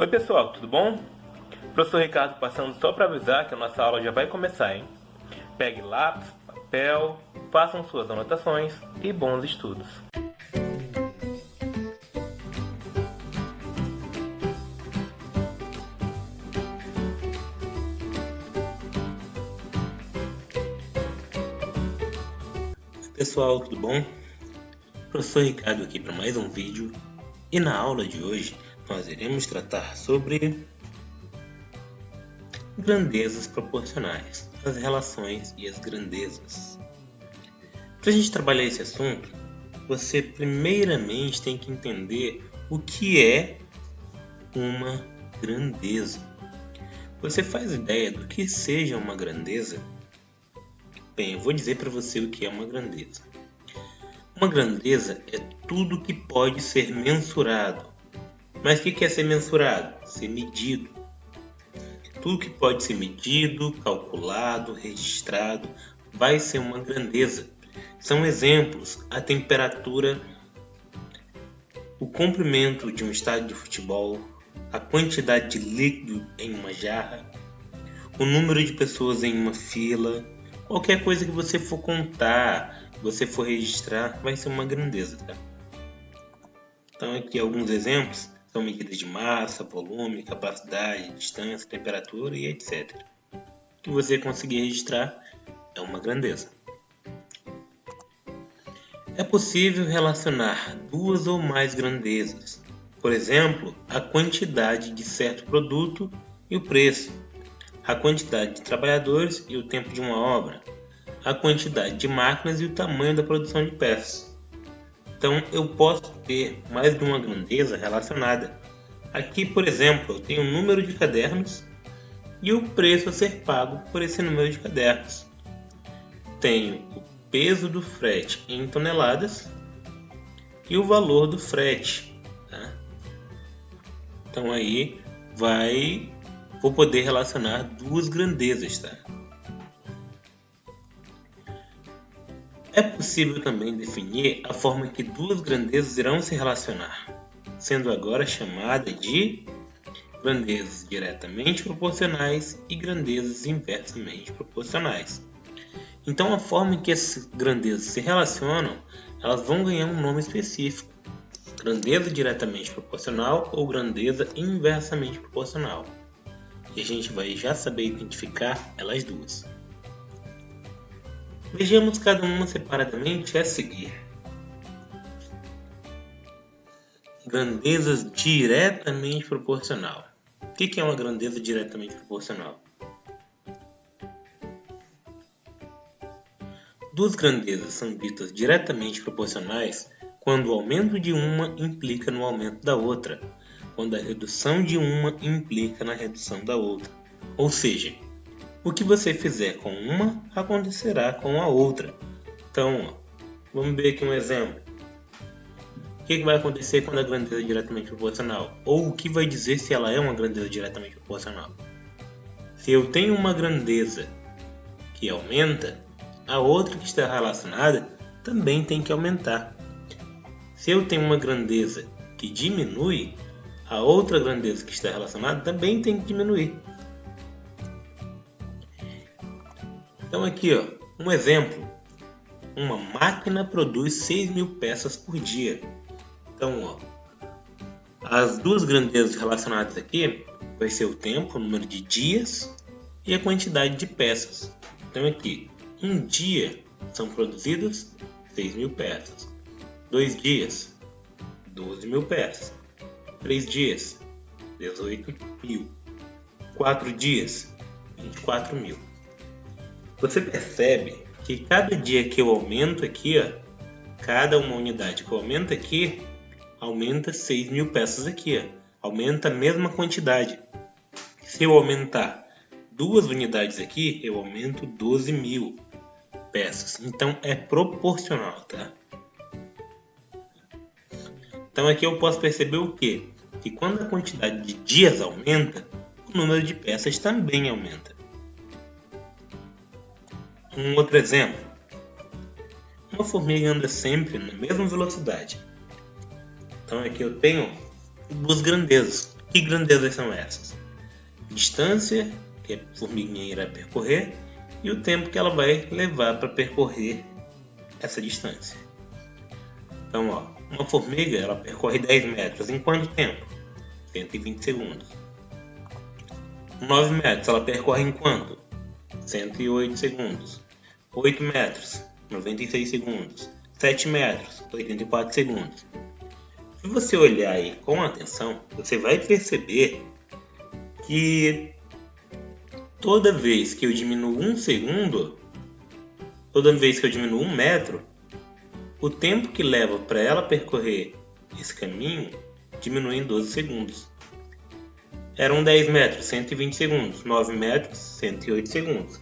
pessoal, tudo bom? Professor Ricardo passando só para avisar que a nossa aula já vai começar, hein? Pegue lápis, papel, façam suas anotações e bons estudos. Pessoal, tudo bom? Professor Ricardo aqui para mais um vídeo e na aula de hoje nós iremos tratar sobre grandezas proporcionais, as relações e as grandezas. Para a gente trabalhar esse assunto, você primeiramente tem que entender o que é uma grandeza. Você faz ideia do que seja uma grandeza? Bem, eu vou dizer para você o que é uma grandeza. Uma grandeza é tudo que pode ser mensurado. Mas o que é ser mensurado? Ser medido. Tudo que pode ser medido, calculado, registrado, vai ser uma grandeza. São exemplos: a temperatura, o comprimento de um estádio de futebol, a quantidade de líquido em uma jarra, o número de pessoas em uma fila. Qualquer coisa que você for contar, que você for registrar, vai ser uma grandeza, tá? Então aqui alguns exemplos são medidas de massa, volume, capacidade, distância, temperatura e etc. O que você conseguir registrar é uma grandeza. É possível relacionar duas ou mais grandezas. Por exemplo, a quantidade de certo produto e o preço, a quantidade de trabalhadores e o tempo de uma obra, a quantidade de máquinas e o tamanho da produção de peças. Então eu posso ter mais de uma grandeza relacionada. Aqui, por exemplo, eu tenho o número de cadernos e o preço a ser pago por esse número de cadernos. Tenho o peso do frete em toneladas e o valor do frete. Tá? Então aí vou poder relacionar duas grandezas. Tá? É possível também definir a forma que duas grandezas irão se relacionar, sendo agora chamada de grandezas diretamente proporcionais e grandezas inversamente proporcionais. Então, a forma em que essas grandezas se relacionam, elas vão ganhar um nome específico: grandeza diretamente proporcional ou grandeza inversamente proporcional. E a gente vai já saber identificar elas duas. Vejamos cada uma separadamente a seguir. Grandezas diretamente proporcional. O que é uma grandeza diretamente proporcional? Duas grandezas são ditas diretamente proporcionais quando o aumento de uma implica no aumento da outra, quando a redução de uma implica na redução da outra. Ou seja, o que você fizer com uma acontecerá com a outra. Então, vamos ver aqui um exemplo. O que vai acontecer quando a grandeza é diretamente proporcional? Ou o que vai dizer se ela é uma grandeza diretamente proporcional? Se eu tenho uma grandeza que aumenta, a outra que está relacionada também tem que aumentar. Se eu tenho uma grandeza que diminui, a outra grandeza que está relacionada também tem que diminuir. Então aqui, um exemplo. Uma máquina produz 6.000 peças por dia. Então, as duas grandezas relacionadas aqui vai ser o tempo, o número de dias e a quantidade de peças. Então aqui, um dia são produzidas 6.000 peças. 2 dias, 12.000 peças. 3 dias, 18.000. 4 dias, 24.000. Você percebe que cada dia que eu aumento aqui, cada uma unidade que eu aumento aqui, aumenta 6.000 peças aqui. Aumenta a mesma quantidade. Se eu aumentar 2 unidades aqui, eu aumento 12.000 peças. Então é proporcional, tá? Então aqui eu posso perceber o quê? Que quando a quantidade de dias aumenta, o número de peças também aumenta. Um outro exemplo. Uma formiga anda sempre na mesma velocidade. Então aqui eu tenho duas grandezas. Que grandezas são essas? Distância que a formiguinha irá percorrer e o tempo que ela vai levar para percorrer essa distância. Então, uma formiga ela percorre 10 metros em quanto tempo? 120 segundos. 9 metros ela percorre em quanto? 108 segundos. 8 metros, 96 segundos. 7 metros, 84 segundos. Se você olhar aí com atenção, você vai perceber que toda vez que eu diminuo 1 segundo, toda vez que eu diminuo 1 metro, o tempo que leva para ela percorrer esse caminho diminui em 12 segundos. Eram 10 metros, 120 segundos. 9 metros, 108 segundos.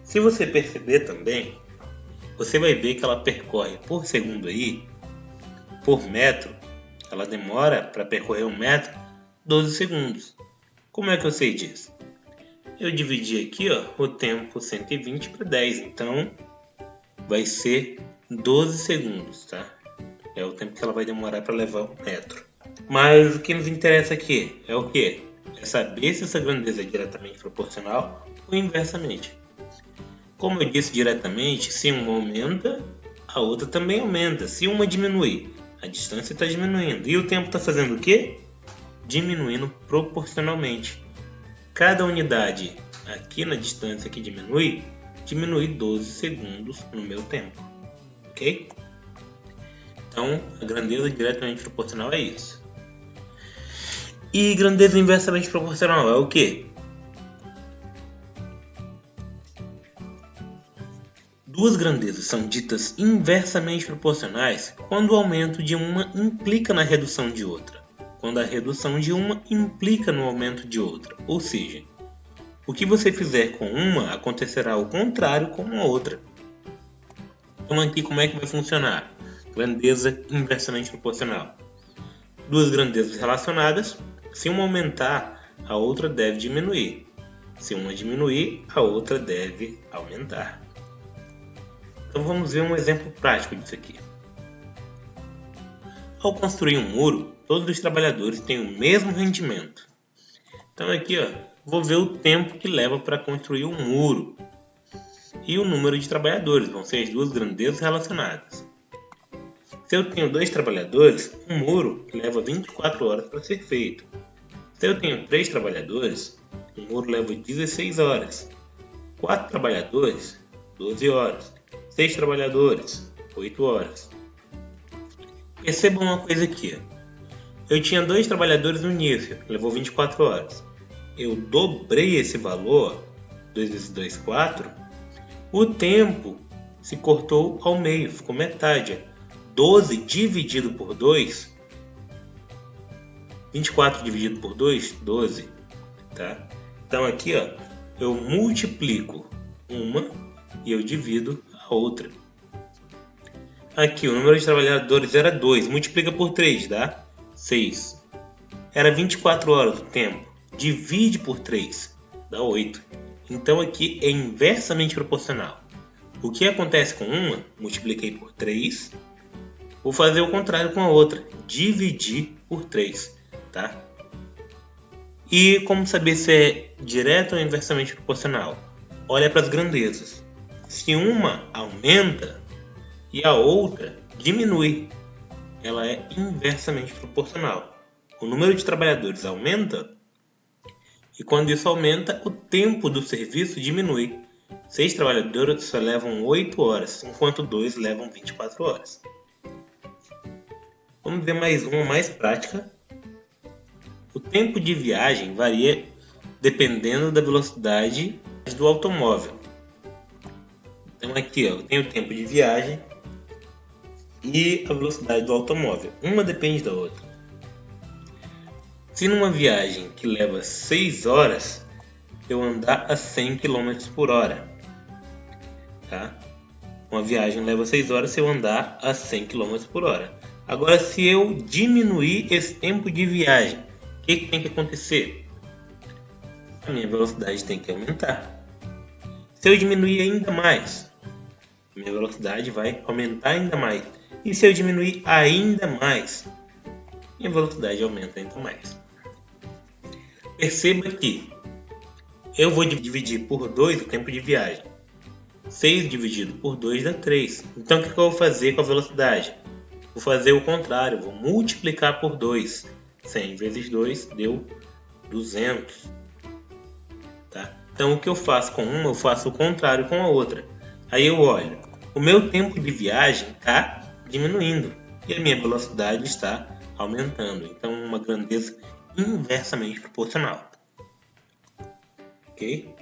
Se você perceber também, você vai ver que ela percorre por segundo aí, por metro, ela demora para percorrer 1 metro 12 segundos. Como é que eu sei disso? Eu dividi aqui o tempo 120 por 10, então vai ser 12 segundos, tá? É o tempo que ela vai demorar para levar 1 metro. Mas o que nos interessa aqui é o quê? É saber se essa grandeza é diretamente proporcional ou inversamente. Como eu disse diretamente, se uma aumenta, a outra também aumenta. Se uma diminui, a distância está diminuindo. E o tempo está fazendo o quê? Diminuindo proporcionalmente. Cada unidade aqui na distância que diminui 12 segundos no meu tempo. Ok? Então, a grandeza diretamente proporcional é isso. E grandeza inversamente proporcional é o quê? Duas grandezas são ditas inversamente proporcionais quando o aumento de uma implica na redução de outra, quando a redução de uma implica no aumento de outra. Ou seja, o que você fizer com uma acontecerá ao contrário com a outra. Então aqui como é que vai funcionar? Grandeza inversamente proporcional. Duas grandezas relacionadas, se uma aumentar, a outra deve diminuir. Se uma diminuir, a outra deve aumentar. Então vamos ver um exemplo prático disso aqui. Ao construir um muro, todos os trabalhadores têm o mesmo rendimento. Então aqui vou ver o tempo que leva para construir um muro. E o número de trabalhadores, vão ser as duas grandezas relacionadas. Se eu tenho 2 trabalhadores, um muro leva 24 horas para ser feito. Se eu tenho 3 trabalhadores, um muro leva 16 horas. 4 trabalhadores, 12 horas. 6 trabalhadores, 8 horas. Perceba uma coisa aqui. Eu tinha 2 trabalhadores no início, levou 24 horas. Eu dobrei esse valor, 2 vezes 2, 4. O tempo se cortou ao meio, ficou metade. 12 dividido por 2, 24 dividido por 2, 12. Tá? Então aqui eu multiplico uma e eu divido a outra. Aqui o número de trabalhadores era 2, multiplica por 3, dá 6. Era 24 horas o tempo, divide por 3, dá 8. Então aqui é inversamente proporcional. O que acontece com uma, multipliquei por 3, vou fazer o contrário com a outra, dividir por 3, tá? E como saber se é direto ou inversamente proporcional? Olha para as grandezas. Se uma aumenta e a outra diminui, ela é inversamente proporcional. O número de trabalhadores aumenta e quando isso aumenta, o tempo do serviço diminui. 6 trabalhadores só levam 8 horas, enquanto 2 levam 24 horas. Vamos ver mais uma mais prática. O tempo de viagem varia dependendo da velocidade do automóvel. Então aqui eu tenho o tempo de viagem e a velocidade do automóvel. Uma depende da outra. Se numa viagem que leva 6 horas, eu andar a 100 km por hora. Tá? Uma viagem leva 6 horas se eu andar a 100 km por hora. Agora, se eu diminuir esse tempo de viagem, o que tem que acontecer? A minha velocidade tem que aumentar. Se eu diminuir ainda mais, a minha velocidade vai aumentar ainda mais. E se eu diminuir ainda mais, minha velocidade aumenta ainda mais. perceba que eu vou dividir por 2 o tempo de viagem. 6 dividido por 2 dá 3. Então o que eu vou fazer com a velocidade? Vou fazer o contrário, vou multiplicar por 2. 100 vezes 2 deu 200. Tá? Então o que eu faço com uma, eu faço o contrário com a outra. Aí eu olho, o meu tempo de viagem está diminuindo e a minha velocidade está aumentando. Então uma grandeza inversamente proporcional. Ok?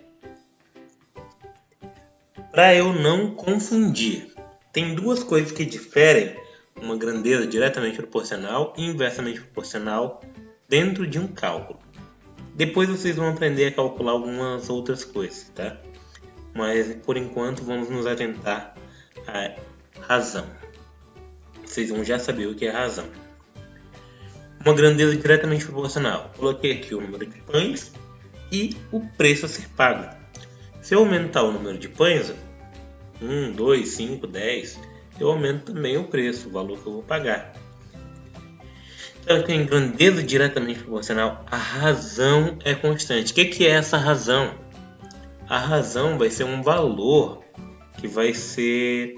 Para eu não confundir, tem duas coisas que diferem uma grandeza diretamente proporcional e inversamente proporcional dentro de um cálculo. Depois vocês vão aprender a calcular algumas outras coisas, tá? Mas por enquanto vamos nos atentar à razão. Vocês vão já saber o que é razão. Uma grandeza diretamente proporcional. Coloquei aqui o número de pães e o preço a ser pago. Se eu aumentar o número de pães, 1, 2, 5, 10, eu aumento também o preço, o valor que eu vou pagar. Então, aqui em grandeza diretamente proporcional, a razão é constante. O que é essa razão? A razão vai ser um valor que vai ser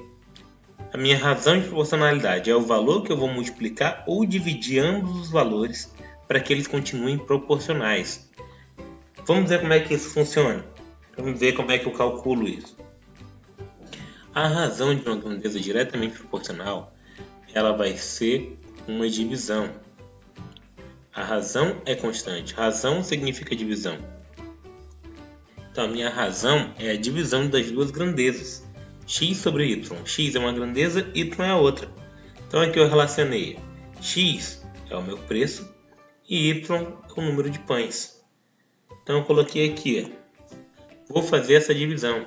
a minha razão de proporcionalidade. É o valor que eu vou multiplicar ou dividir ambos os valores para que eles continuem proporcionais. Vamos ver como é que isso funciona. Vamos ver como é que eu calculo isso. A razão de uma grandeza diretamente proporcional, ela vai ser uma divisão. A razão é constante. Razão significa divisão. Então a minha razão é a divisão das duas grandezas. X sobre Y. X é uma grandeza, Y é a outra. Então aqui eu relacionei. X é o meu preço e Y é o número de pães. Então eu coloquei aqui. Vou fazer essa divisão.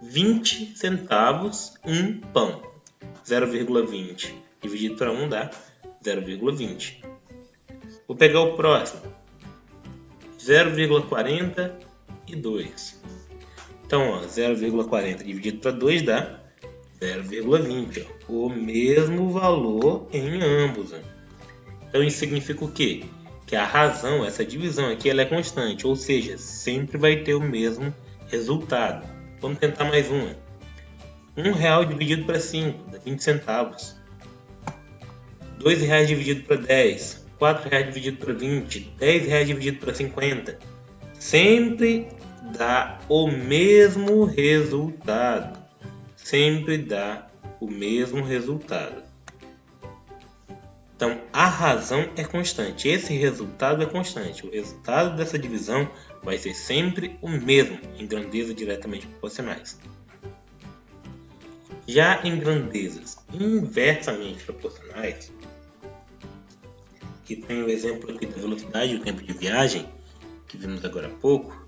20 centavos, um pão. 0,20 dividido para 1 dá 0,20. Vou pegar o próximo. 0,42. Então, 0,40 dividido para 2 dá 0,20. O mesmo valor em ambos. Então, isso significa o quê? Que a razão, essa divisão aqui, ela é constante. Ou seja, sempre vai ter o mesmo resultado. Vamos tentar mais uma. R$1 dividido para 5 dá 20 centavos. R$2 dividido para 10. R$4 dividido para 20. R$10 dividido para 50. Sempre dá o mesmo resultado. Sempre dá o mesmo resultado. Então, a razão é constante. Esse resultado é constante. O resultado dessa divisão vai ser sempre o mesmo em grandezas diretamente proporcionais. Já em grandezas inversamente proporcionais, que tem o exemplo aqui da velocidade e o tempo de viagem, que vimos agora há pouco,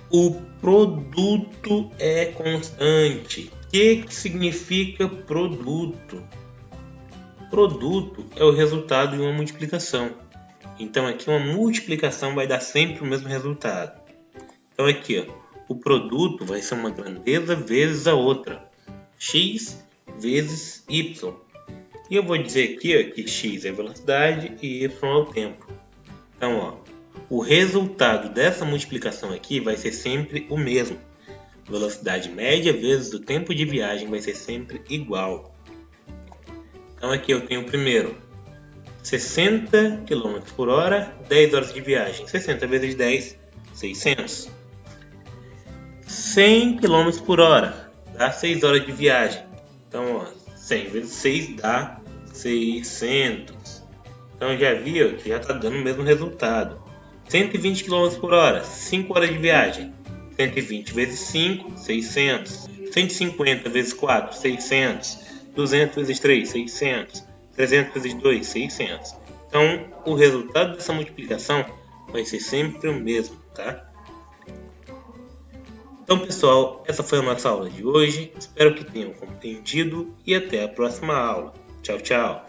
o produto é constante. O que significa produto? Produto é o resultado de uma multiplicação. Então aqui uma multiplicação vai dar sempre o mesmo resultado. Então aqui, ó, o produto vai ser uma grandeza vezes a outra. X vezes Y. E eu vou dizer aqui, ó, que X é a velocidade e Y é o tempo. Então, ó, o resultado dessa multiplicação aqui vai ser sempre o mesmo. Velocidade média vezes o tempo de viagem vai ser sempre igual. Então aqui eu tenho primeiro 60 km por hora, 10 horas de viagem. 60 vezes 10, 600. 100 km por hora, dá 6 horas de viagem. Então, ó, 100 vezes 6 dá 600. Então já viu que já está dando o mesmo resultado. 120 km por hora, 5 horas de viagem. 120 vezes 5, 600. 150 vezes 4, 600. 200 vezes 3, 600. 300 vezes 2, 600. Então, o resultado dessa multiplicação vai ser sempre o mesmo, tá? Então, pessoal, essa foi a nossa aula de hoje. Espero que tenham compreendido e até a próxima aula. Tchau, tchau!